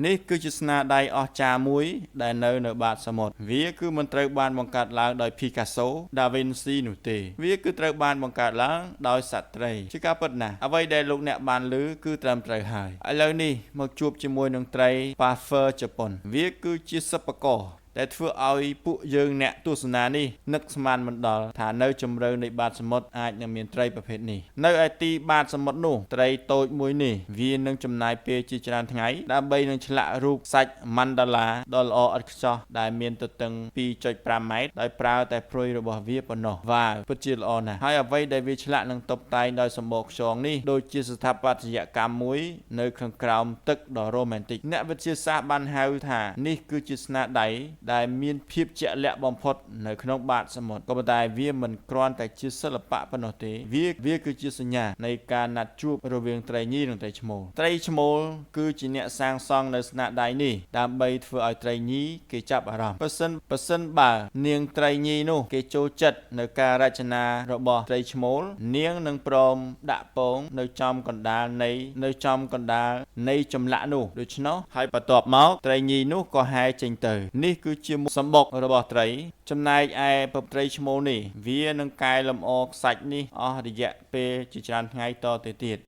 នេះគឺជាស្នាដៃអស្ចារ្យមួយដែលនៅបាតសមុទ្រវាគឺមិនត្រូវបានបង្កើតឡើងដោយ Picasso, Da Vinci នោះទេវាគឺត្រូវបានបង្កើតឡើងដោយសត្វត្រីជាការពិតណាស់អ្វីដែលលោកអ្នកបានឮគឺត្រឹមត្រូវហើយឥឡូវនេះមកជួបជាមួយនឹងត្រី Puffer ជប៉ុនវាគឺជាសិប្បករដែលធ្វើឲ្យពួកយើងអ្នកទស្សនានេះនឹកស្មានមិនដល់ថានៅជម្រៅនៃបាតសមុទ្រអាចនឹងមានត្រីប្រភេទនេះនៅឯទីបាតសមុទ្រនោះត្រីតូចមួយនេះវានឹងចំណាយពេលជាច្រើនថ្ងៃដើម្បីនឹងឆ្លាក់រូបសាច់ម៉ាន់ដាឡាដ៏ល្អឥតខ្ចោះដែលមានទទឹង 2.5 ម៉ែត្រដោយប្រើតែព្រុយរបស់វាប៉ុណ្ណោះវ៉ាវពិតជាល្អណាស់ហើយអ្វីដែលវាឆ្លាក់នឹងតុបតែងដោយសម្បកខ្យងនេះដូចជាស្ថាបត្យកម្មមួយនៅខាងក្រោមទឹកដ៏រ៉ូមែនទិកអ្នកវិទ្យាសាស្ត្របានហៅថានេះគឺជាស្នាដៃដែលមានភាពជាក់លាក់បំផុតនៅក្នុងបាតសមុទ្រក៏ប៉ុន្តែវាមិនគ្រាន់តែជាសិល្បៈប៉ុណ្ណោះទេវាគឺជាសញ្ញានៃការណាត់ជួបរវាងត្រីញីនិងត្រីឈ្មោលគឺជាអ្នកសាងសង់នៅស្នាដៃនេះដើម្បីធ្វើឲ្យត្រីញីគេចាប់អារម្មណ៍ប្រសិនបើនាងត្រីញីនោះគេចូលចិត្តនៅការរចនារបស់ត្រីឈ្មោលនាងនឹងព្រមដាក់ពងនៅចំកណ្ដាលនៃចម្លាក់នោះដូច្នោះហើយបន្ទាប់មកត្រីញីនោះក៏ហែចេញទៅនេះគឺជាសម្បុករបស់ត្រីចំណែកឯប្រត្រីឈ្មោលនេះវានឹងកែលម្អខ្សាច់នេះអស់រយៈពេលជាច្រើនថ្ងៃតទៅទៀត